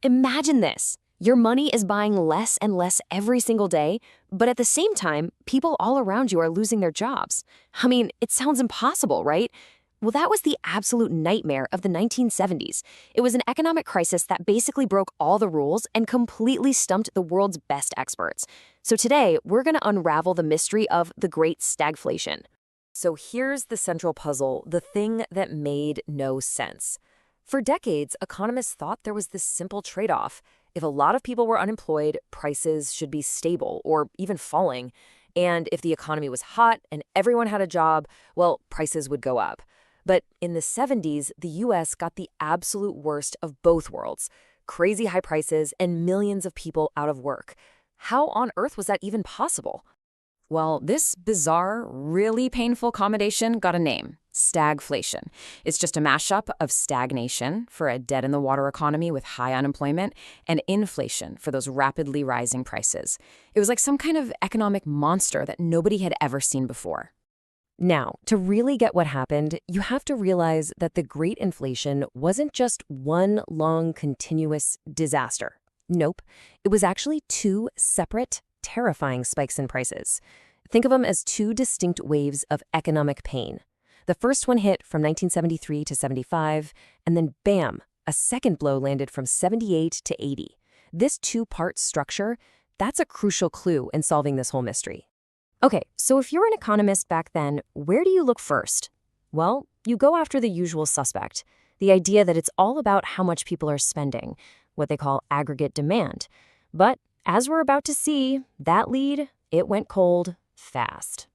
Imagine this. Your money is buying less and less every single day, but at the same time, people all around you are losing their jobs. I mean, it sounds impossible, right? Well, that was the absolute nightmare of the 1970s. It was an economic crisis that basically broke all the rules and completely stumped the world's best experts. So today, we're going to unravel the mystery of the Great Stagflation. So here's the central puzzle, the thing that made no sense. For decades, economists thought there was this simple trade-off. If a lot of people were unemployed, prices should be stable or even falling. And if the economy was hot and everyone had a job, well, prices would go up. But in the 70s, the US got the absolute worst of both worlds: crazy high prices and millions of people out of work. How on earth was that even possible? Well, this bizarre, really painful combination got a name: stagflation. It's just a mashup of stagnation for a dead-in-the-water economy with high unemployment and inflation for those rapidly rising prices. It was like some kind of economic monster that nobody had ever seen before. Now, to really get what happened, you have to realize that the Great Inflation wasn't just one long, continuous disaster. Nope, it was actually two separate, terrifying spikes in prices. Think of them as two distinct waves of economic pain. The first one hit from 1973 to 75, and then bam, a second blow landed from 78 to 80. This two-part structure, that's a crucial clue in solving this whole mystery. Okay, so if you're an economist back then, where do you look first? Well, you go after the usual suspect, the idea that it's all about how much people are spending, what they call aggregate demand. But as we're about to see, that lead, it went cold fast.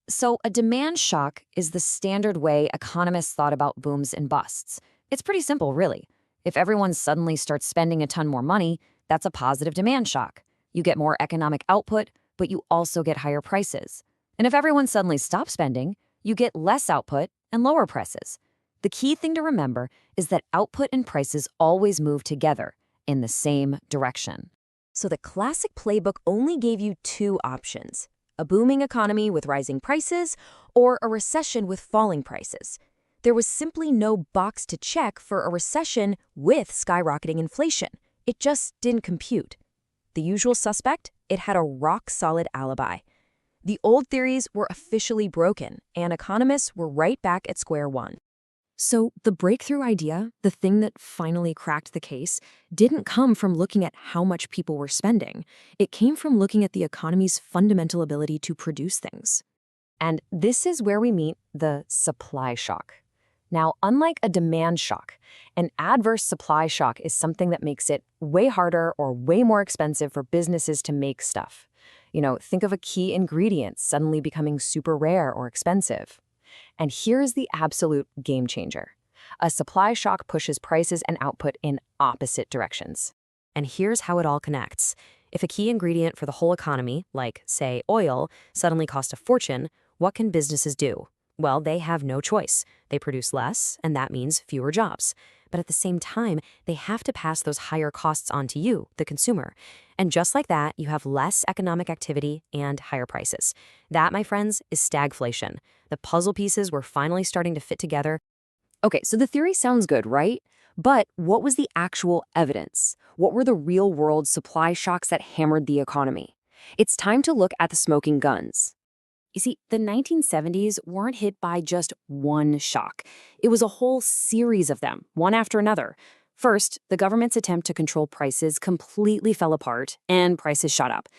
So a demand shock is the standard way economists thought about booms and busts. It's pretty simple, really. If everyone suddenly starts spending a ton more money, that's a positive demand shock. You get more economic output, but you also get higher prices. And if everyone suddenly stops spending, you get less output and lower prices. The key thing to remember is that output and prices always move together in the same direction. So the classic playbook only gave you two options: a booming economy with rising prices or a recession with falling prices. There was simply no box to check for a recession with skyrocketing inflation. It just didn't compute. The usual suspect, it had a rock-solid alibi. The old theories were officially broken, and economists were right back at square one. So the breakthrough idea, the thing that finally cracked the case, didn't come from looking at how much people were spending. It came from looking at the economy's fundamental ability to produce things. And this is where we meet the supply shock. Now, unlike a demand shock, an adverse supply shock is something that makes it way harder or way more expensive for businesses to make stuff. Think of a key ingredient suddenly becoming super rare or expensive. And here's the absolute game changer. A supply shock pushes prices and output in opposite directions. And here's how it all connects. If a key ingredient for the whole economy, like, say, oil, suddenly costs a fortune, what can businesses do? Well, they have no choice. They produce less, and that means fewer jobs. But at the same time, they have to pass those higher costs on to you, the consumer. And just like that, you have less economic activity and higher prices. That, my friends, is stagflation. The puzzle pieces were finally starting to fit together. Okay, so the theory sounds good, right? But what was the actual evidence? What were the real-world supply shocks that hammered the economy? It's time to look at the smoking guns. You see, the 1970s weren't hit by just one shock. It was a whole series of them, one after another. First, the government's attempt to control prices completely fell apart, and prices shot up.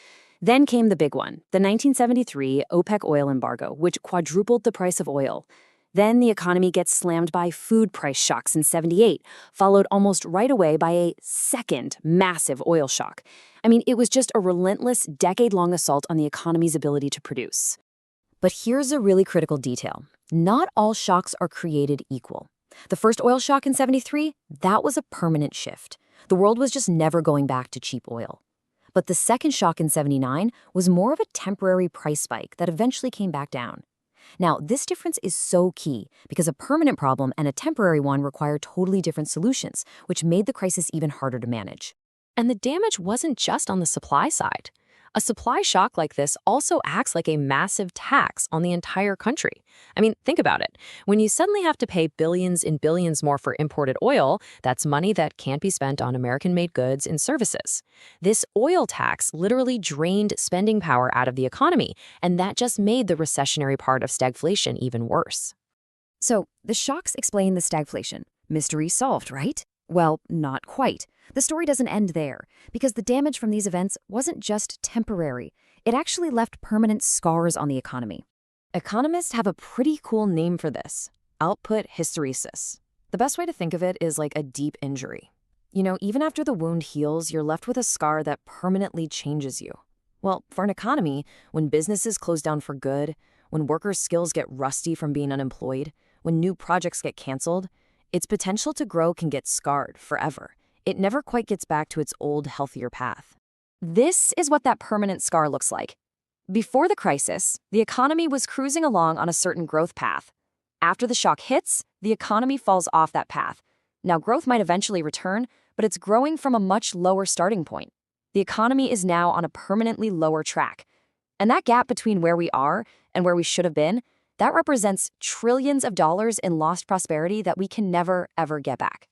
Then came the big one, the 1973 OPEC oil embargo, which quadrupled the price of oil. Then the economy gets slammed by food price shocks in 78, followed almost right away by a second massive oil shock. I mean, it was just a relentless, decade-long assault on the economy's ability to produce. But here's a really critical detail. Not all shocks are created equal. The first oil shock in 73, that was a permanent shift. The world was just never going back to cheap oil. But the second shock in 79 was more of a temporary price spike that eventually came back down. Now, this difference is so key because a permanent problem and a temporary one require totally different solutions, which made the crisis even harder to manage. And the damage wasn't just on the supply side. A supply shock like this also acts like a massive tax on the entire country. I mean, think about it. When you suddenly have to pay billions and billions more for imported oil, that's money that can't be spent on American-made goods and services. This oil tax literally drained spending power out of the economy, and that just made the recessionary part of stagflation even worse. So, the shocks explain the stagflation. Mystery solved, right? Well, not quite. The story doesn't end there, because the damage from these events wasn't just temporary. It actually left permanent scars on the economy. Economists have a pretty cool name for this: output hysteresis. The best way to think of it is like a deep injury. You know, even after the wound heals, you're left with a scar that permanently changes you. Well, for an economy, when businesses close down for good, when workers' skills get rusty from being unemployed, when new projects get canceled, its potential to grow can get scarred forever. It never quite gets back to its old, healthier path. This is what that permanent scar looks like. Before the crisis, the economy was cruising along on a certain growth path. After the shock hits, the economy falls off that path. Now, growth might eventually return, but it's growing from a much lower starting point. The economy is now on a permanently lower track. And that gap between where we are and where we should have been, that represents trillions of dollars in lost prosperity that we can never, ever get back.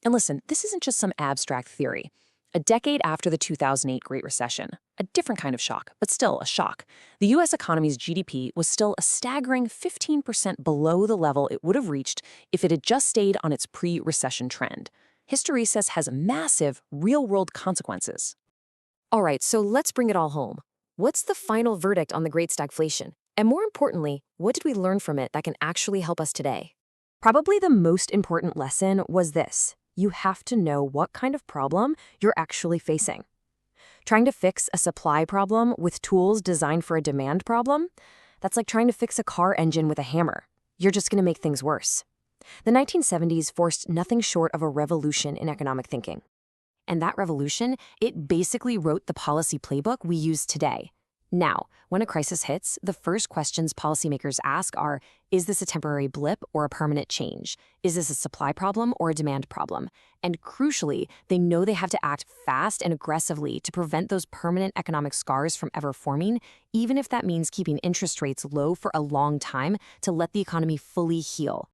And listen, this isn't just some abstract theory. A decade after the 2008 Great Recession, a different kind of shock, but still a shock, the U.S. economy's GDP was still a staggering 15% below the level it would have reached if it had just stayed on its pre-recession trend. Hysteresis has massive, real-world consequences. All right, so let's bring it all home. What's the final verdict on the Great Stagflation? And more importantly, what did we learn from it that can actually help us today? Probably the most important lesson was this: you have to know what kind of problem you're actually facing. Trying to fix a supply problem with tools designed for a demand problem? That's like trying to fix a car engine with a hammer. You're just going to make things worse. The 1970s forced nothing short of a revolution in economic thinking. And that revolution, it basically wrote the policy playbook we use today. Now, when a crisis hits, the first questions policymakers ask are, is this a temporary blip or a permanent change? Is this a supply problem or a demand problem? And crucially, they know they have to act fast and aggressively to prevent those permanent economic scars from ever forming, even if that means keeping interest rates low for a long time to let the economy fully heal.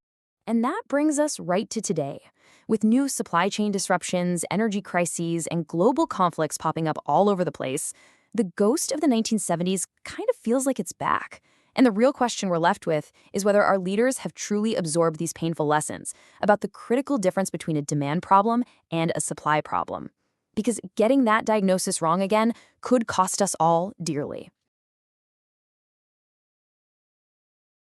And that brings us right to today. With new supply chain disruptions, energy crises, and global conflicts popping up all over the place, the ghost of the 1970s kind of feels like it's back. And the real question we're left with is whether our leaders have truly absorbed these painful lessons about the critical difference between a demand problem and a supply problem. Because getting that diagnosis wrong again could cost us all dearly.